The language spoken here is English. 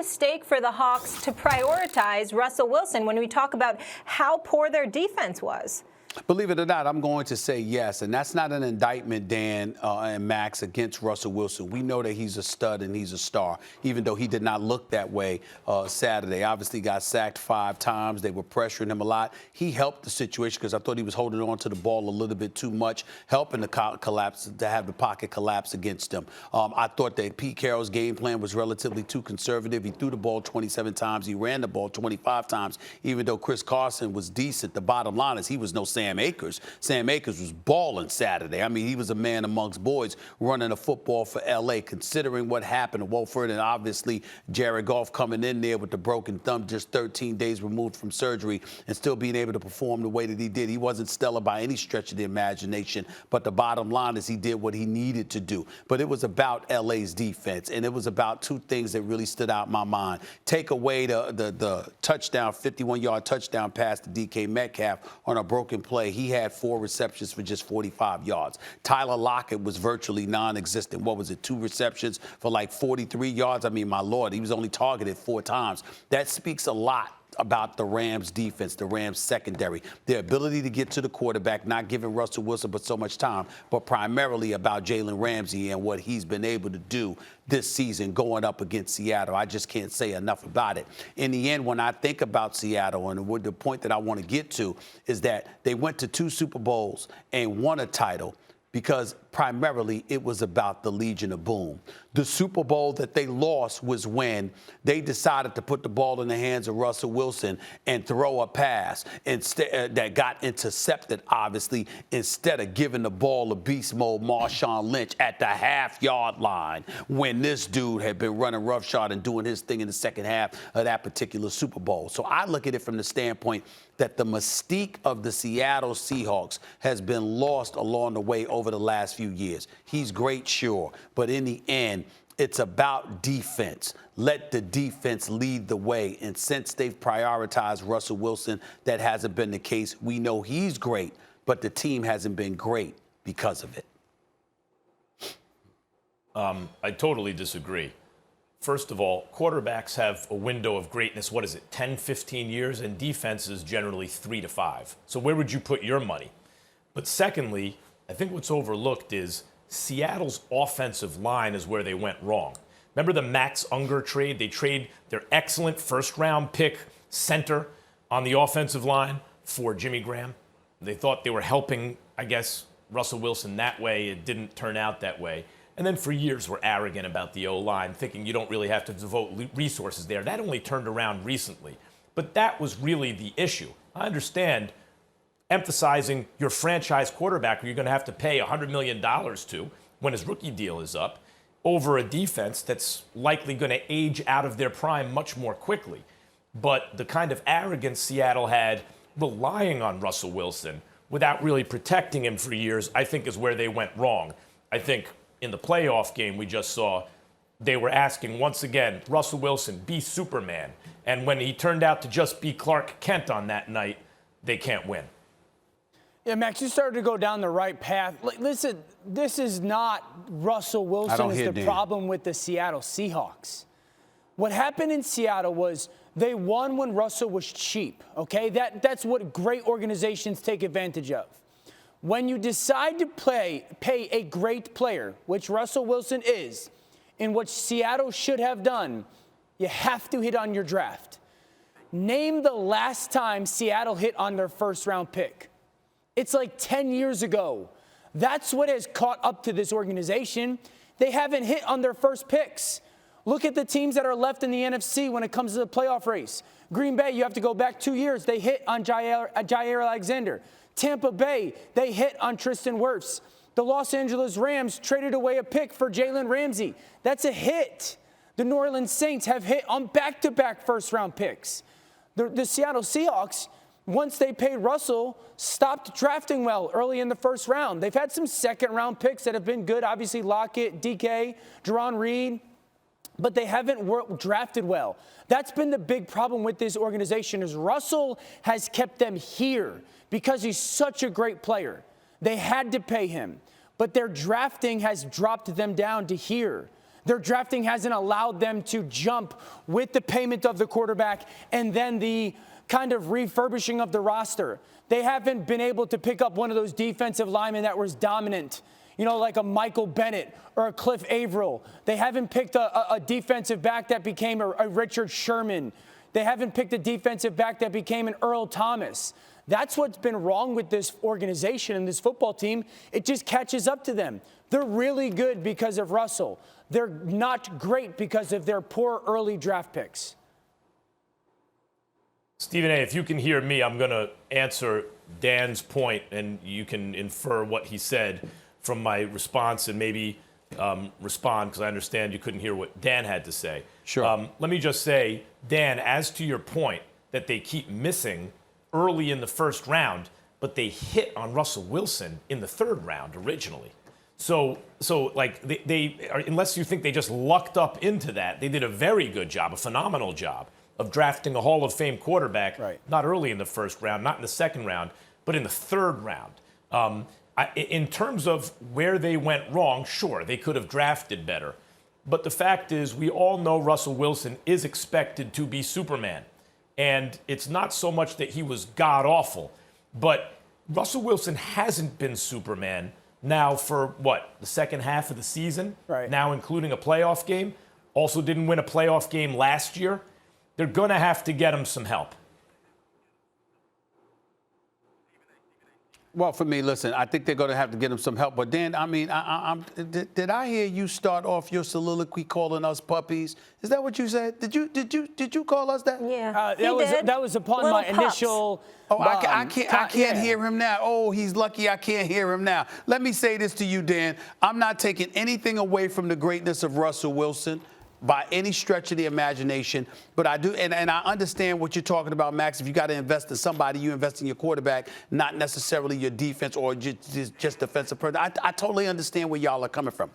mistake for the Hawks to prioritize Russell Wilson when we talk about how poor their defense was? Believe it or not, I'm going to say yes. And that's not an indictment, Dan and Max, against Russell Wilson. We know that he's a stud and he's a star, even though he did not look that way Saturday. Obviously got sacked 5 times. They were pressuring him a lot. He helped the situation because I thought he was holding on to the ball a little bit too much, helping the collapse, to have the pocket collapse against him. I thought that Pete Carroll's game plan was relatively too conservative. He threw the ball 27 times. He ran the ball 25 times, even though Chris Carson was decent. The bottom line is he was no Sam Akers. Sam Akers was balling Saturday. I mean, he was a man amongst boys running the football for L.A., considering what happened to Wolford and obviously Jared Goff coming in there with the broken thumb just 13 days removed from surgery and still being able to perform the way that he did. He wasn't stellar by any stretch of the imagination, but the bottom line is he did what he needed to do. But it was about L.A.'s defense, and it was about 2 things that really stood out in my mind. Take away the touchdown, 51-yard touchdown pass to DK Metcalf on a broken play. He had 4 receptions for just 45 yards. Tyler Lockett was virtually non-existent. What was it, 2 receptions for like 43 yards? I mean, my Lord, he was only targeted 4 times. That speaks a lot about the Rams defense, the Rams secondary, their ability to get to the quarterback, not giving Russell Wilson but so much time, but primarily about Jalen Ramsey and what he's been able to do this season going up against Seattle. I just can't say enough about it. In the end, when I think about Seattle, and the point that I want to get to is that they went to 2 Super Bowls and won a title because primarily it was about the Legion of Boom. The Super Bowl that they lost was when they decided to put the ball in the hands of Russell Wilson and throw a pass instead that got intercepted, obviously, instead of giving the ball to beast mode Marshawn Lynch at the half-yard line when this dude had been running roughshod and doing his thing in the second half of that particular Super Bowl. So I look at it from the standpoint that the mystique of the Seattle Seahawks has been lost along the way over the last few years. He's great, sure, but in the end, it's about defense. Let the defense lead the way. And since they've prioritized Russell Wilson, that hasn't been the case. We know he's great, but the team hasn't been great because of it. I totally disagree. First of all, quarterbacks have a window of greatness, 10, 15 years, and defense is generally 3 to 5. So where would you put your money? But secondly, I think what's overlooked is Seattle's offensive line is where they went wrong. Remember the Max Unger trade? They trade their excellent first-round pick center on the offensive line for Jimmy Graham. They thought they were helping, I guess, Russell Wilson that way. It didn't turn out that way. And then for years were arrogant about the O-line, thinking you don't really have to devote resources there. That only turned around recently. But that was really the issue. I understand emphasizing your franchise quarterback who you're going to have to pay $100 million to when his rookie deal is up over a defense that's likely going to age out of their prime much more quickly. But the kind of arrogance Seattle had relying on Russell Wilson without really protecting him for years, I think is where they went wrong. I think in the playoff game we just saw, they were asking once again, Russell Wilson, be Superman. And when he turned out to just be Clark Kent on that night, they can't win. Yeah, Max, you started to go down the right path. Listen, this is not Russell Wilson is the problem with the Seattle Seahawks. What happened in Seattle was they won when Russell was cheap, okay? That's what great organizations take advantage of. When you decide to pay a great player, which Russell Wilson is, in which Seattle should have done, you have to hit on your draft. Name the last time Seattle hit on their first-round pick. It's like 10 years ago. That's what has caught up to this organization. They haven't hit on their first picks. Look at the teams that are left in the NFC when it comes to the playoff race. Green Bay, you have to go back 2 years. They hit on Jair Alexander. Tampa Bay, they hit on Tristan Wirfs. The Los Angeles Rams traded away a pick for Jalen Ramsey. That's a hit. The New Orleans Saints have hit on back-to-back first-round picks. The Seattle Seahawks, once they paid Russell, stopped drafting well early in the first round. They've had some second-round picks that have been good, obviously Lockett, DK, Jerron Reed, but they haven't drafted well. That's been the big problem with this organization is Russell has kept them here because he's such a great player. They had to pay him, but their drafting has dropped them down to here. Their drafting hasn't allowed them to jump with the payment of the quarterback and then the kind of refurbishing of the roster. They haven't been able to pick up one of those defensive linemen that was dominant, like a Michael Bennett or a Cliff Averill. They haven't picked a defensive back that became a Richard Sherman. They haven't picked a defensive back that became an Earl Thomas. That's what's been wrong with this organization and this football team. It just catches up to them. They're really good because of Russell. They're not great because of their poor early draft picks. Stephen A., if you can hear me, I'm going to answer Dan's point, and you can infer what he said from my response and maybe respond, because I understand you couldn't hear what Dan had to say. Sure. Let me just say, Dan, as to your point that they keep missing early in the first round, but they hit on Russell Wilson in the third round originally. So like they are, unless you think they just lucked up into that, they did a very good job, a phenomenal job of drafting a Hall of Fame quarterback, right, not early in the first round, not in the second round, but in the third round. In terms of where they went wrong, sure, they could have drafted better. But the fact is, we all know Russell Wilson is expected to be Superman. And it's not so much that he was god-awful, but Russell Wilson hasn't been Superman now for, the second half of the season? Right. Now including a playoff game. Also didn't win a playoff game last year. They're going to have to get him some help. Well, for me, listen, I think they're going to have to get him some help. But Dan, I mean, did I hear you start off your soliloquy calling us puppies? Is that what you said? Did you call us that? Yeah, that was upon Little my pups. initial. Oh, I can't yeah. hear him now. Oh, he's lucky I can't hear him now. Let me say this to you, Dan. I'm not taking anything away from the greatness of Russell Wilson by any stretch of the imagination, but I do, and I understand what you're talking about, Max. If you got to invest in somebody, you invest in your quarterback, not necessarily your defense or just defensive person. I totally understand where y'all are coming from.